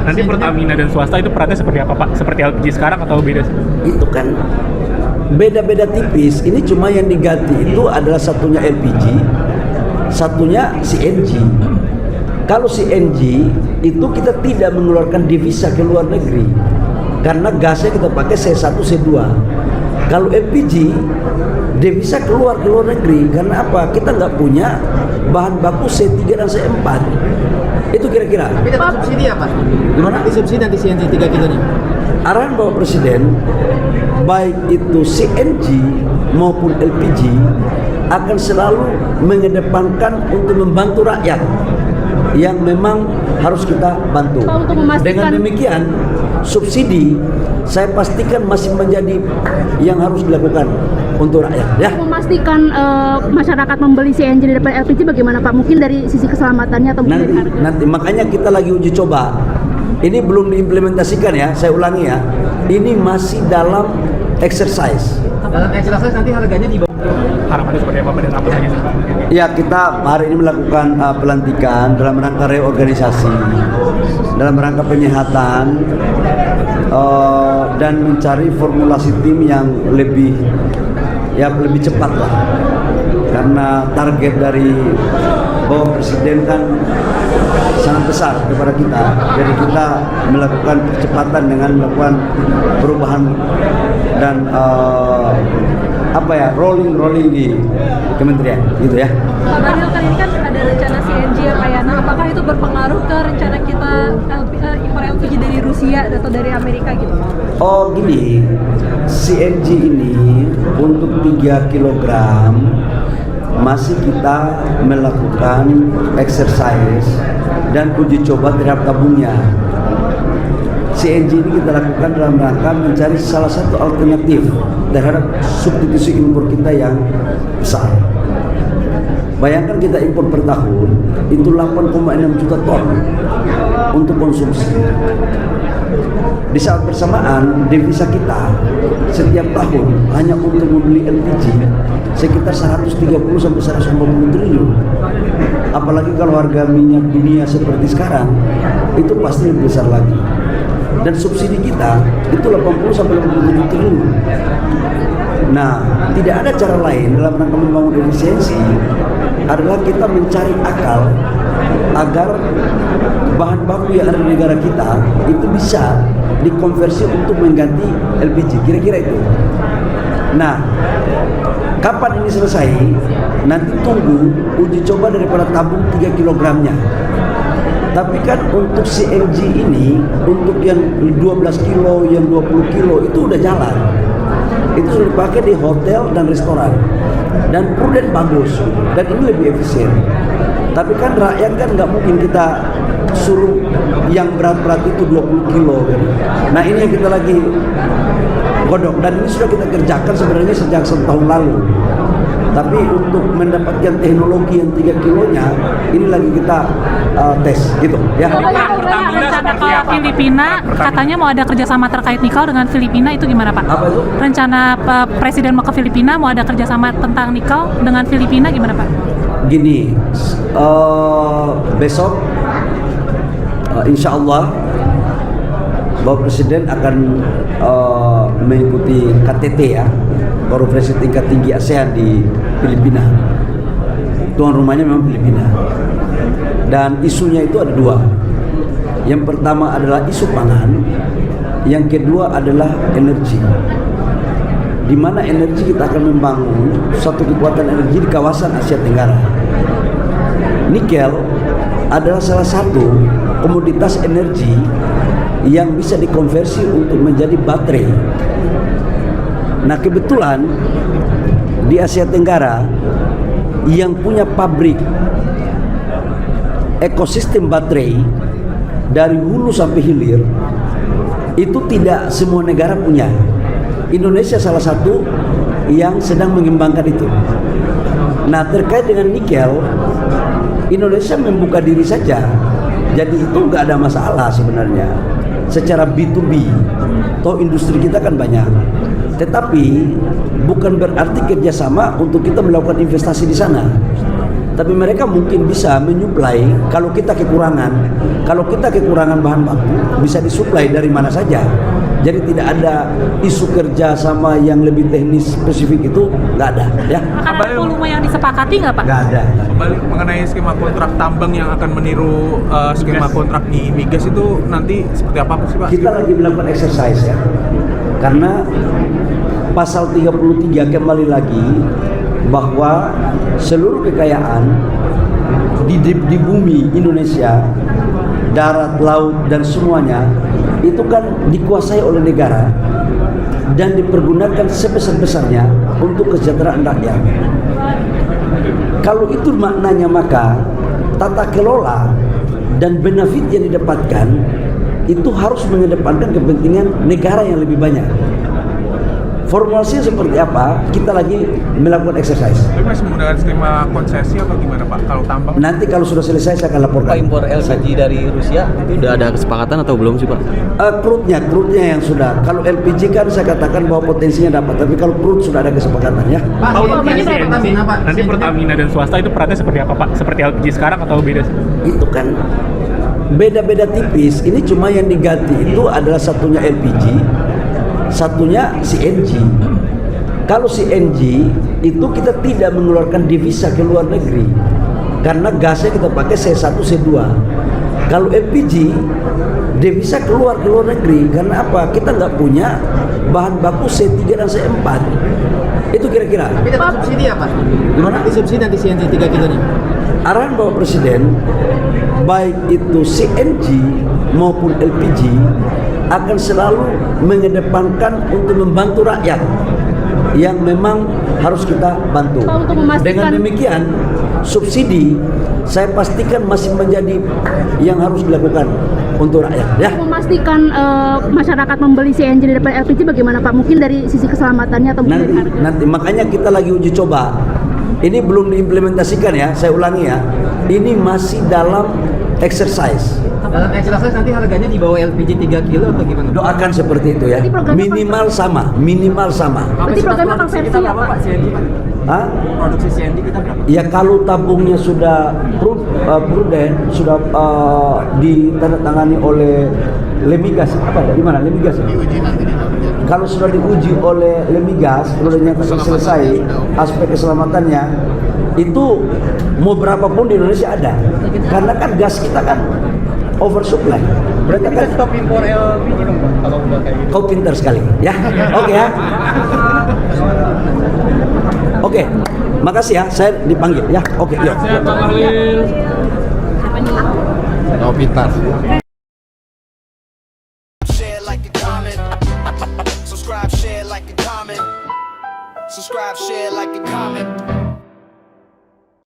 Nanti Pertamina dan swasta itu perannya seperti apa Pak? Seperti LPG sekarang atau beda? Itu kan beda-beda tipis. Ini cuma yang diganti itu adalah satunya LPG, satunya CNG. Kalau CNG itu kita tidak mengeluarkan devisa ke luar negeri karena gasnya kita pakai C1, C2. Kalau LPG devisa keluar ke luar negeri karena apa? Kita nggak punya bahan baku C3 dan C4. Itu kira-kira. Tapi tetap subsidi ya Pak? Gimana? Nanti subsidi nanti CNG 3 kilonya. Arahan Bapak Presiden baik itu CNG maupun LPG akan selalu mengedepankan untuk membantu rakyat yang memang harus kita bantu. Dengan demikian subsidi saya pastikan masih menjadi yang harus dilakukan untuk rakyat ya. Memastikan masyarakat membeli CNG di depan LPG bagaimana Pak? Mungkin dari sisi keselamatannya atau mungkin dari harga? Nanti makanya kita lagi uji coba. Ini belum diimplementasikan ya, saya ulangi ya. Ini masih dalam exercise. Dalam exercise nanti harganya di bawah. Harapannya seperti apa dan apa saja? Ya, kita hari ini melakukan pelantikan dalam rangka reorganisasi, dalam rangka penyehatan, dan mencari formulasi tim yang lebih cepat lah. Karena target dari Bapak Presiden kan sangat besar kepada kita, jadi kita melakukan percepatan dengan melakukan perubahan dan rolling di kementerian gitu ya. Pak Bahlil, kan ini kan ada rencana CNG ya Pak Yana, apakah itu berpengaruh ke rencana kita impor LPG dari Rusia atau dari Amerika gitu? Oh gini, CNG ini untuk 3 kilogram masih kita melakukan exercise dan uji coba terhadap tabungnya. CNG ini kita lakukan dalam rangka mencari salah satu alternatif terhadap substitusi impor kita yang besar. Bayangkan kita impor per tahun itu 8,6 juta ton untuk konsumsi. Di saat bersamaan devisa kita setiap tahun hanya untuk membeli LPG sekitar 130 sampai 150 triliun. Apalagi kalau harga minyak dunia seperti sekarang itu pasti lebih besar lagi. Dan subsidi kita itu 80 sampai 87 triliun. Nah, tidak ada cara lain dalam rangka membangun efisiensi adalah kita mencari akal agar bahan baku yang ada di negara kita itu bisa dikonversi untuk mengganti LPG. Kira-kira itu. Nah, kapan ini selesai? Nanti tunggu uji coba daripada tabung 3 kilogramnya. Tapi kan untuk CNG ini, untuk yang 12 kilo, yang 20 kilo itu udah jalan. Itu sudah dipakai di hotel dan restoran. Dan prudent bagus. Dan ini lebih efisien. Tapi kan rakyat kan nggak mungkin kita suruh yang berat-berat itu 20 kilo. Nah ini yang kita lagi godok. Dan ini sudah kita kerjakan sebenarnya sejak setahun lalu. Tapi untuk mendapatkan teknologi yang 3 kilonya, ini lagi kita tes gitu ya. Rencana ke Filipina, katanya mau ada kerjasama terkait nikel dengan Filipina, itu gimana Pak? Apa itu? Rencana Presiden mau ke Filipina, mau ada kerjasama tentang nikel dengan Filipina, gimana Pak? Gini, besok insya Allah Bapak Presiden akan mengikuti KTT ya, konferensi tingkat tinggi ASEAN di Filipina. Tuan rumahnya memang Filipina. Dan isunya itu ada 2. Yang pertama adalah isu pangan, yang kedua adalah energi. Di mana energi kita akan membangun suatu kekuatan energi di kawasan Asia Tenggara. Nikel adalah salah satu komoditas energi yang bisa dikonversi untuk menjadi baterai. Nah kebetulan di Asia Tenggara yang punya pabrik ekosistem baterai dari hulu sampai hilir itu tidak semua negara punya. Indonesia salah satu yang sedang mengembangkan itu. Nah terkait dengan nikel, Indonesia membuka diri saja. Jadi itu nggak ada masalah sebenarnya. Secara B2B, toh industri kita kan banyak. Tetapi bukan berarti kerjasama untuk kita melakukan investasi di sana. Tapi mereka mungkin bisa menyuplai kalau kita kekurangan bahan baku bisa disuplai dari mana saja. Jadi tidak ada isu kerja sama yang lebih teknis spesifik itu nggak ada ya. Akan ada volume yang disepakati nggak Pak? Nggak ada. Kembali mengenai skema kontrak tambang yang akan meniru skema kontrak di migas itu nanti seperti apa sih Pak? Kita lagi melakukan exercise ya. Karena pasal 33 kembali lagi bahwa seluruh kekayaan di bumi Indonesia, darat, laut dan semuanya itu kan dikuasai oleh negara dan dipergunakan sebesar-besarnya untuk kesejahteraan rakyat. Kalau itu maknanya, maka tata kelola dan benefit yang didapatkan itu harus mengedepankan kepentingan negara yang lebih banyak. Formulasinya seperti apa? Kita lagi melakukan exercise. Tapi masih menggunakan skema konsesi atau gimana Pak? Kalau tambang? Nanti kalau sudah selesai saya akan laporkan. Pak, impor LPG dari Rusia itu udah ada kesepakatan atau belum sih Pak? Crude-nya yang sudah. Kalau LPG kan saya katakan bahwa potensinya dapat, tapi kalau crude sudah ada kesepakatan ya. Pak, Kalau ini nanti Pertamina, Pak. nanti Pertamina dan swasta itu perannya seperti apa Pak? Seperti LPG sekarang atau beda sih? Itu kan beda-beda tipis. Ini cuma yang diganti itu adalah satunya LPG, satunya CNG. Kalau CNG itu kita tidak mengeluarkan devisa ke luar negeri karena gasnya kita pakai C1, C2. Kalau LPG devisa keluar ke luar negeri karena apa? Kita nggak punya bahan baku C3 dan C4. Itu kira-kira. Tapi tetap subsidi ya Pak? Gimana? Nanti subsidi nanti CNG 3 kilonya. Arahan Bapak Presiden baik itu CNG maupun LPG akan selalu mengedepankan untuk membantu rakyat yang memang harus kita bantu. Pak, untuk memastikan- Dengan demikian subsidi saya pastikan masih menjadi yang harus dilakukan untuk rakyat ya. Memastikan masyarakat membeli CNG di depan LPG bagaimana Pak? Mungkin dari sisi keselamatannya atau mungkin dari harga? Nanti makanya kita lagi uji coba. Ini belum diimplementasikan ya, saya ulangi ya. Ini masih dalam exercise. Dalam exercise nanti harganya di bawah LPG 3 kilo atau gimana? Doakan seperti itu ya. Jadi programnya Minimal sama. Berarti programnya konversi ya Pak? Hah? Produksi CNG kita berapa? Ya kalau tabungnya sudah prudent, sudah ditandatangani oleh Lemigas, apa ya? Di mana Lemigas? Ya? Kalau sudah diuji oleh Lemigas, sudah dinyatakan selesai aspek keselamatannya, itu mau berapapun di Indonesia ada. Karena kan gas kita kan oversupply. Berarti kan Stop impor LPG dong Pak, kalau udah kayak gitu. kau pintar sekali, ya. Oke ya. Oke, makasih ya. Saya dipanggil ya. Oke, yuk. Oh, pintar. Share, like, and comment. Subscribe, share, like, and comment. Subscribe, share, like, and comment.